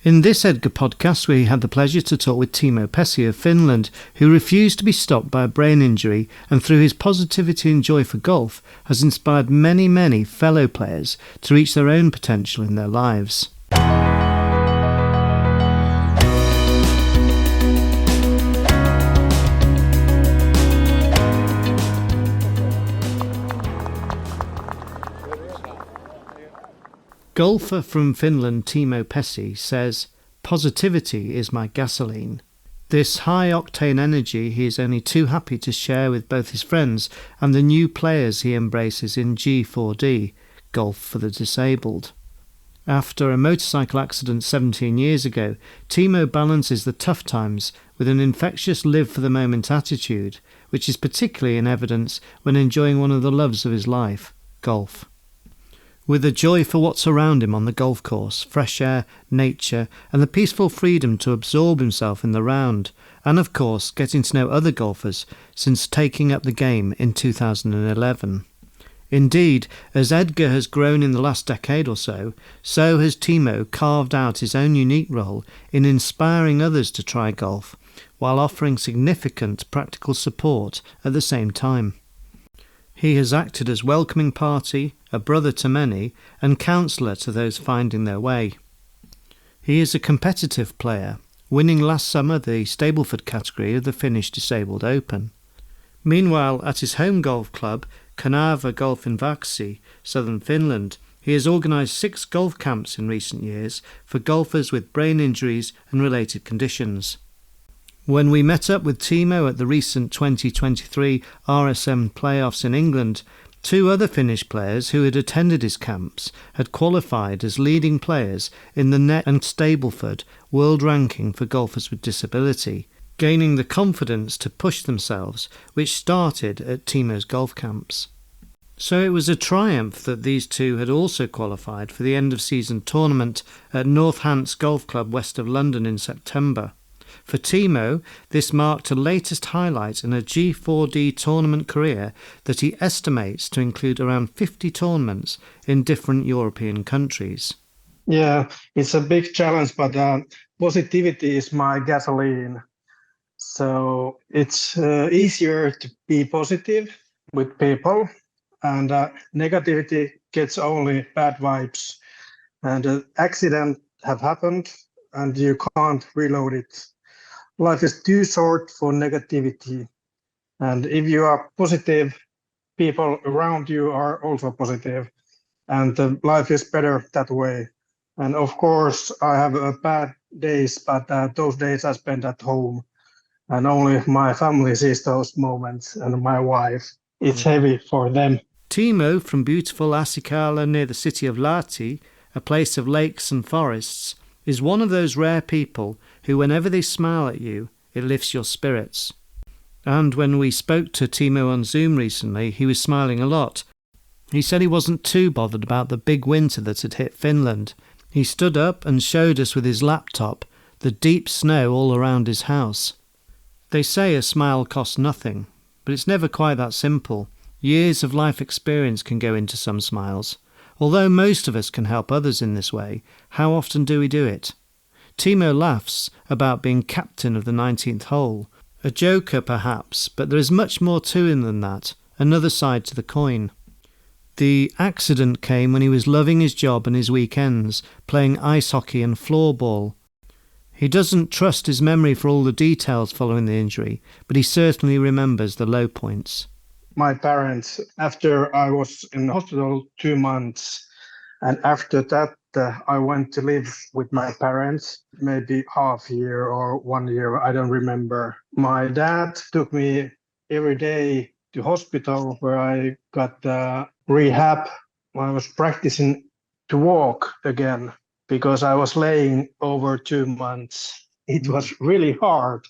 In this Edgar podcast, we had the pleasure to talk with Timo Pessi of Finland, who refused to be stopped by a brain injury and through his positivity and joy for golf has inspired many fellow players to reach their own potential in their lives. Golfer from Finland Timo Pessi says, "Positivity is my gasoline." This high-octane energy he is only too happy to share with both his friends and the new players he embraces in G4D, Golf for the Disabled. After a motorcycle accident 17 years ago, Timo balances the tough times with an infectious live-for-the-moment attitude, which is particularly in evidence when enjoying one of the loves of his life, golf. With a joy for what's around him on the golf course, fresh air, nature, and the peaceful freedom to absorb himself in the round, and of course getting to know other golfers since taking up the game in 2011. Indeed, as Edgar has grown in the last decade or so has Timo carved out his own unique role in inspiring others to try golf, while offering significant practical support at the same time. He has acted as welcoming party, a brother to many, and counsellor to those finding their way. He is a competitive player, winning last summer the Stableford category of the Finnish Disabled Open. Meanwhile, at his home golf club, KanavaGolf in Vääksy, southern Finland, he has organised 6 golf camps in recent years for golfers with brain injuries and related conditions. When we met up with Timo at the recent 2023 RSM playoffs in England, 2 other Finnish players who had attended his camps had qualified as leading players in the Net and Stableford world ranking for golfers with disability, gaining the confidence to push themselves, which started at Timo's golf camps. So it was a triumph that these 2 had also qualified for the end-of-season tournament at Northants Golf Club west of London in September. For Timo, this marked a latest highlight in a G4D tournament career that he estimates to include around 50 tournaments in different European countries. Yeah, it's a big challenge, but positivity is my gasoline. So it's easier to be positive with people, and negativity gets only bad vibes. And an accident have happened, and you can't reload it. Life is too short for negativity. And if you are positive, people around you are also positive. And life is better that way. And of course, I have bad days, but those days I spend at home. And only my family sees those moments, and my wife. It's heavy for them. Timo from beautiful Asikala near the city of Lahti, a place of lakes and forests, is one of those rare people who, whenever they smile at you, it lifts your spirits. And when we spoke to Timo on Zoom recently, he was smiling a lot. He said he wasn't too bothered about the big winter that had hit Finland. He stood up and showed us with his laptop the deep snow all around his house. They say a smile costs nothing, but it's never quite that simple. Years of life experience can go into some smiles. Although most of us can help others in this way, how often do we do it? Timo laughs about being captain of the 19th hole. A joker perhaps, but there is much more to him than that, another side to the coin. The accident came when he was loving his job and his weekends, playing ice hockey and floorball. He doesn't trust his memory for all the details following the injury, but he certainly remembers the low points. My parents, after I was in hospital 2 months, and after that I went to live with my parents, maybe half year or 1 year, I don't remember. My dad took me every day to hospital where I got rehab. I was practicing to walk again because I was laying over 2 months. It was really hard.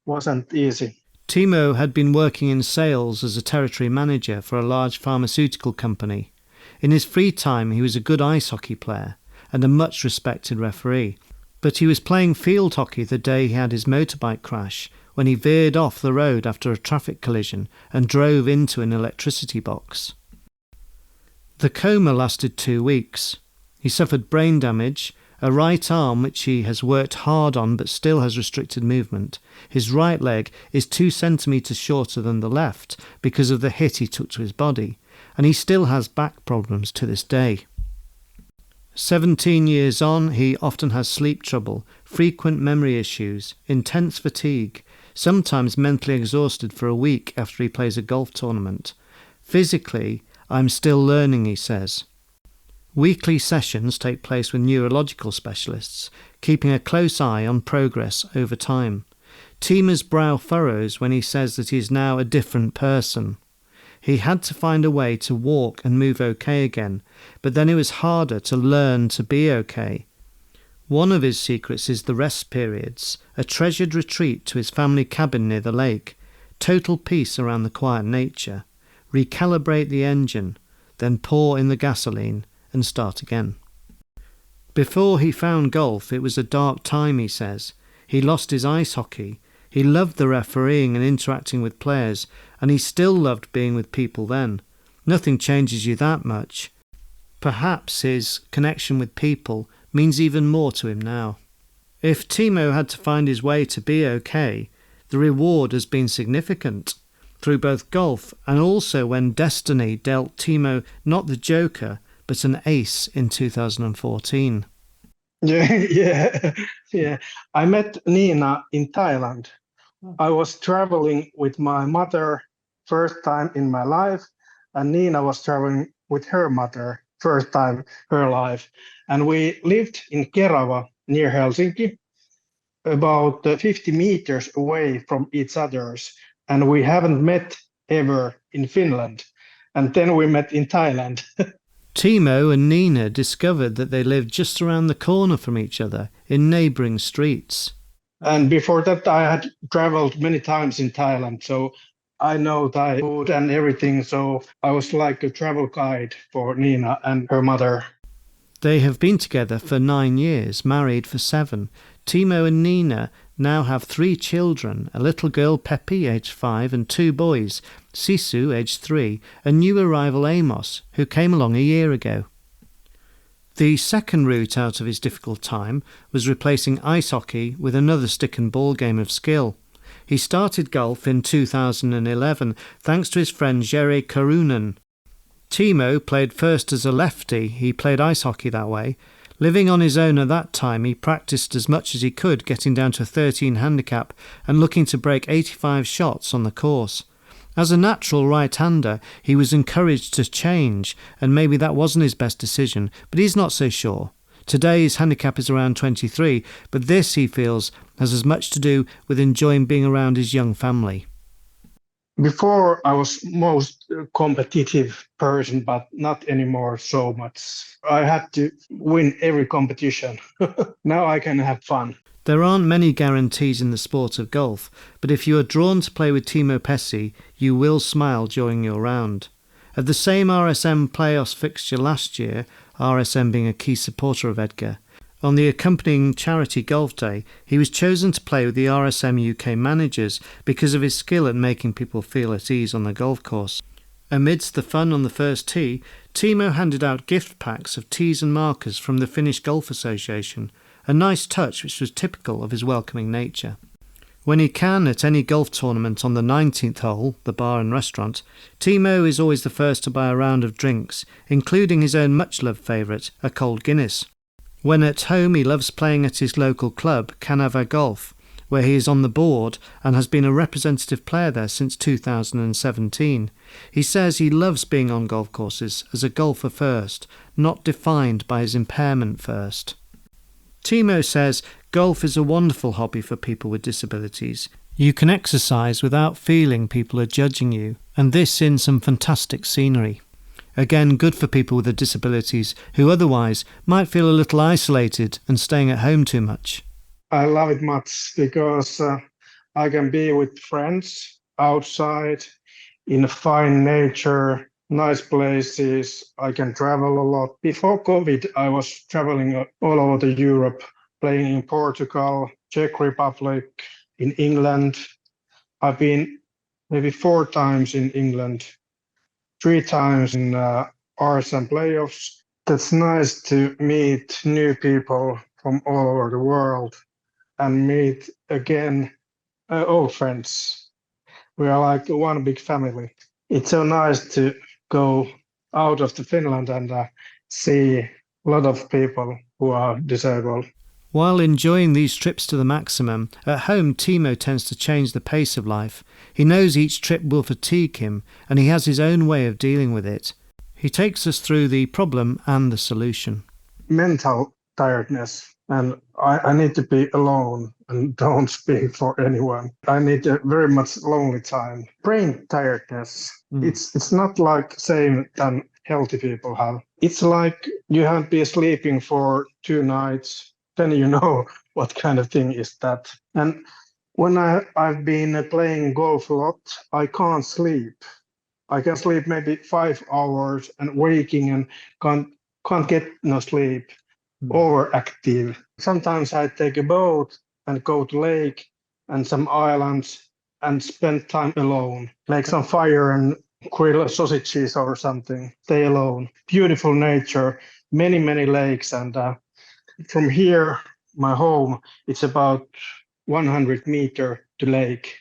Wasn't easy. Timo had been working in sales as a territory manager for a large pharmaceutical company. In his free time he was a good ice hockey player and a much respected referee, but he was playing field hockey the day he had his motorbike crash when he veered off the road after a traffic collision and drove into an electricity box. The coma lasted 2 weeks. He suffered brain damage a right arm which he has worked hard on but still has restricted movement. His right leg is 2 centimetres shorter than the left because of the hit he took to his body, and he still has back problems to this day. 17 years on, he often has sleep trouble, frequent memory issues, intense fatigue, sometimes mentally exhausted for a week after he plays a golf tournament. Physically, I'm still learning, he says. Weekly sessions take place with neurological specialists, keeping a close eye on progress over time. Timo's brow furrows when he says that he is now a different person. He had to find a way to walk and move okay again, but then it was harder to learn to be okay. One of his secrets is the rest periods, a treasured retreat to his family cabin near the lake, total peace around the quiet nature, recalibrate the engine, then pour in the gasoline and start again. Before he found golf, it was a dark time, he says. He lost his ice hockey. He loved the refereeing and interacting with players, and he still loved being with people then. Nothing changes you that much. Perhaps his connection with people means even more to him now. If Timo had to find his way to be okay, the reward has been significant, through both golf and also when destiny dealt Timo not the Joker, but an ace in 2014. Yeah. I met Nina in Thailand. I was traveling with my mother first time in my life, and Nina was traveling with her mother first time her life. And we lived in Kerava near Helsinki, about 50 meters away from each other's, and we haven't met ever in Finland. And then we met in Thailand. Timo and Nina discovered that they lived just around the corner from each other in neighbouring streets. And before that, I had traveled many times in Thailand, so I know Thai food and everything. So I was like a travel guide for Nina and her mother. They have been together for 9 years, married for 7. Timo and Nina now have 3 children, a little girl Pepi, aged 5, and 2 boys, Sisu, aged 3, and new arrival Amos, who came along a year ago. The second route out of his difficult time was replacing ice hockey with another stick and ball game of skill. He started golf in 2011 thanks to his friend Jere Karunen. Timo played first as a lefty. He played ice hockey that way. Living on his own at that time, he practiced as much as he could, getting down to a 13 handicap and looking to break 85 shots on the course. As a natural right-hander, he was encouraged to change, and maybe that wasn't his best decision, but he's not so sure. Today his handicap is around 23, but this, he feels, has as much to do with enjoying being around his young family. Before, I was most competitive person, but not anymore so much. I had to win every competition. Now I can have fun. There aren't many guarantees in the sport of golf, but if you are drawn to play with Timo Pessi, you will smile during your round. At the same RSM playoffs fixture last year, RSM being a key supporter of Edgar, on the accompanying charity golf day, he was chosen to play with the RSM UK managers because of his skill at making people feel at ease on the golf course. Amidst the fun on the first tee, Timo handed out gift packs of tees and markers from the Finnish Golf Association, a nice touch which was typical of his welcoming nature. When he can at any golf tournament on the 19th hole, the bar and restaurant, Timo is always the first to buy a round of drinks, including his own much-loved favourite, a cold Guinness. When at home, he loves playing at his local club, KanavaGolf, where he is on the board and has been a representative player there since 2017. He says he loves being on golf courses as a golfer first, not defined by his impairment first. Timo says golf is a wonderful hobby for people with disabilities. You can exercise without feeling people are judging you, and this in some fantastic scenery. Again, good for people with disabilities who otherwise might feel a little isolated and staying at home too much. I love it much because I can be with friends outside in fine nature, nice places. I can travel a lot. Before COVID, I was traveling all over Europe, playing in Portugal, Czech Republic, in England. I've been maybe 4 times in England, 3 times in RSM playoffs. That's nice to meet new people from all over the world and meet again old friends. We are like one big family. It's so nice to go out of the Finland and see a lot of people who are disabled. While enjoying these trips to the maximum, at home Timo tends to change the pace of life. He knows each trip will fatigue him, and he has his own way of dealing with it. He takes us through the problem and the solution. Mental tiredness, and I need to be alone and don't speak for anyone. I need a very much lonely time. Brain tiredness. It's not like same than healthy people have. It's like you haven't been sleeping for 2 nights. Then you know what kind of thing is that. And when I've been playing golf a lot, I can't sleep. I can sleep maybe 5 hours and waking and can't get no sleep. Overactive. Sometimes I take a boat and go to lake and some islands and spend time alone. Make some fire and grill sausages or something. Stay alone. Beautiful nature, many lakes, and from here, my home, it's about 100 meters to lake.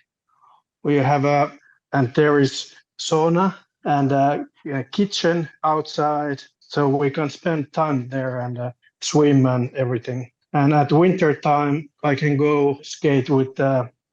We have and there is sauna and a kitchen outside, so we can spend time there and swim and everything. And at winter time, I can go skate with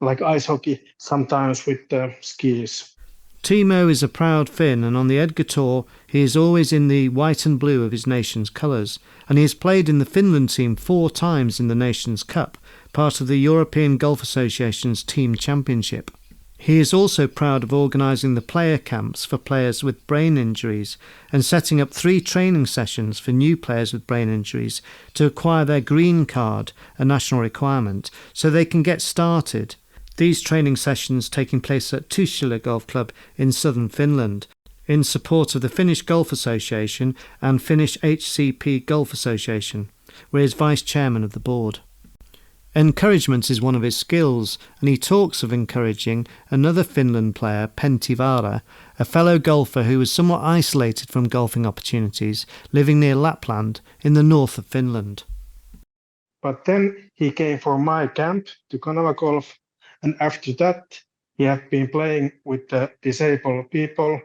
like ice hockey, sometimes with skis. Timo is a proud Finn, and on the Edgar Tour he is always in the white and blue of his nation's colours, and he has played in the Finland team 4 times in the Nations Cup, part of the European Golf Association's team championship. He is also proud of organising the player camps for players with brain injuries and setting up 3 training sessions for new players with brain injuries to acquire their green card, a national requirement, so they can get started. These training sessions taking place at Tuusula Golf Club in southern Finland, in support of the Finnish Golf Association and Finnish HCP Golf Association, where he is vice chairman of the board. Encouragement is one of his skills, and he talks of encouraging another Finland player, Pentti Vaara, a fellow golfer who was somewhat isolated from golfing opportunities, living near Lapland in the north of Finland. But then he came for my camp to KanavaGolf, and after that he had been playing with the disabled people,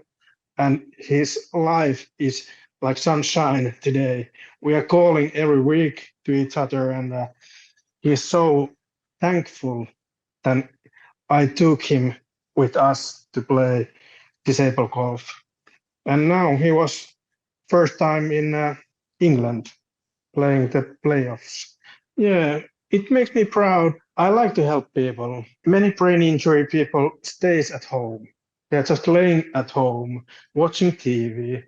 and his life is like sunshine today. We are calling every week to each other, and he's so thankful that I took him with us to play disabled golf. And now he was first time in England playing the playoffs. Yeah, it makes me proud. I like to help people. Many brain injury people stays at home. They're just laying at home, watching TV.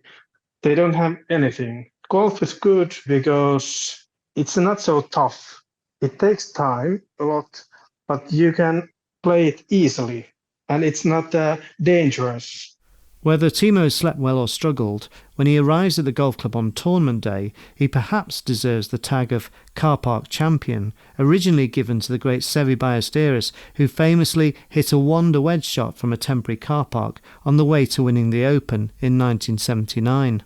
They don't have anything. Golf is good because it's not so tough. It takes time a lot, but you can play it easily, and it's not dangerous. Whether Timo slept well or struggled, when he arrives at the golf club on tournament day, he perhaps deserves the tag of car park champion, originally given to the great Sevi Ballesteros, who famously hit a wonder wedge shot from a temporary car park on the way to winning the Open in 1979.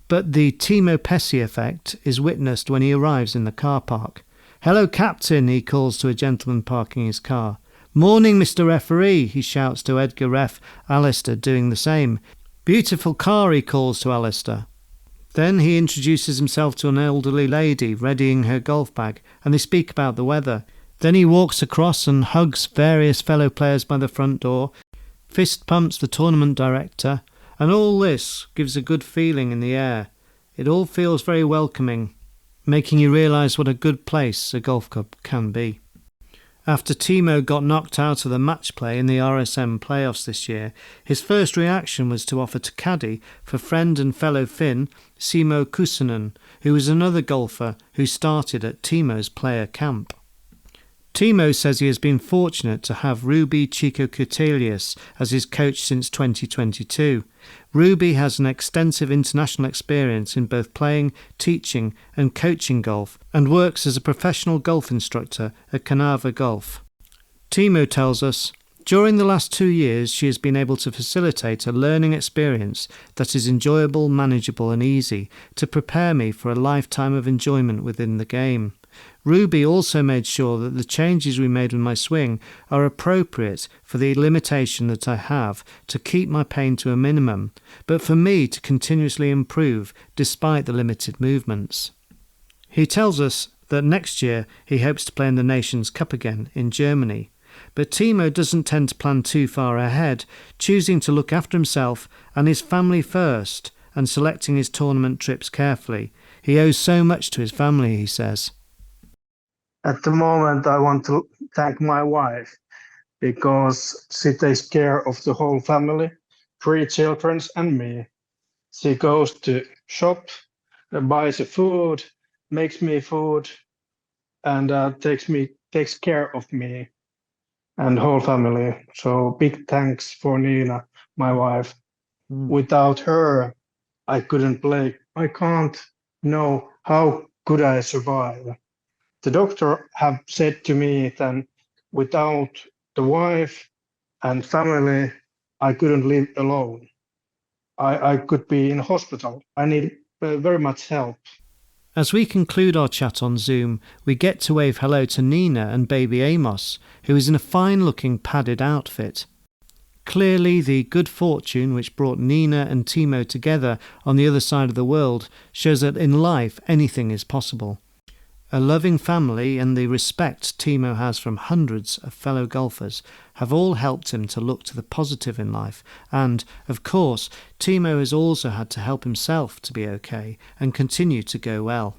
But the Timo Pessi effect is witnessed when he arrives in the car park. "Hello, Captain," he calls to a gentleman parking his car. "Morning, Mr. Referee," he shouts to Edgar Ref Alistair, doing the same. "Beautiful car," he calls to Alistair. Then he introduces himself to an elderly lady readying her golf bag, and they speak about the weather. Then he walks across and hugs various fellow players by the front door, fist pumps the tournament director, and all this gives a good feeling in the air. It all feels very welcoming, making you realise what a good place a golf club can be. After Timo got knocked out of the match play in the RSM playoffs this year, his first reaction was to offer to caddy for friend and fellow Finn, Simo Kusanen, who was another golfer who started at Timo's player camp. Timo says he has been fortunate to have Ruby Chico-Kutelius as his coach since 2022. Ruby has an extensive international experience in both playing, teaching and coaching golf, and works as a professional golf instructor at KanavaGolf. Timo tells us, "During the last 2 years she has been able to facilitate a learning experience that is enjoyable, manageable and easy to prepare me for a lifetime of enjoyment within the game. Ruby also made sure that the changes we made with my swing are appropriate for the limitation that I have to keep my pain to a minimum, but for me to continuously improve despite the limited movements. He tells us that next year he hopes to play in the Nations Cup again in Germany. But Timo doesn't tend to plan too far ahead, choosing to look after himself and his family first and selecting his tournament trips carefully. He owes so much to his family, he says. At the moment, I want to thank my wife because she takes care of the whole family, 3 children and me. She goes to shop, buys the food, makes me food, and takes care of me and whole family. So big thanks for Nina, my wife. Without her, I couldn't play. I can't know how could I survive. The doctor have said to me that without the wife and family, I couldn't live alone. I could be in hospital. I need very much help. As we conclude our chat on Zoom, we get to wave hello to Nina and baby Amos, who is in a fine-looking padded outfit. Clearly, the good fortune which brought Nina and Timo together on the other side of the world shows that in life anything is possible. A loving family and the respect Timo has from hundreds of fellow golfers have all helped him to look to the positive in life, and, of course, Timo has also had to help himself to be okay and continue to go well.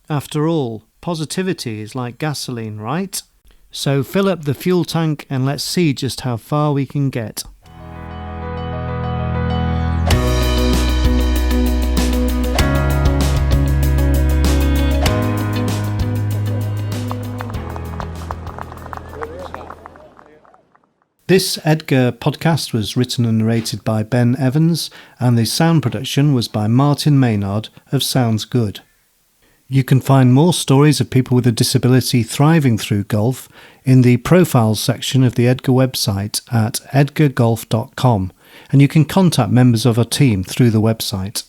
After all, positivity is like gasoline, right? So fill up the fuel tank and let's see just how far we can get. This Edgar podcast was written and narrated by Ben Evans, and the sound production was by Martin Maynard of Sounds Good. You can find more stories of people with a disability thriving through golf in the profiles section of the Edgar website at edgargolf.com, and you can contact members of our team through the website.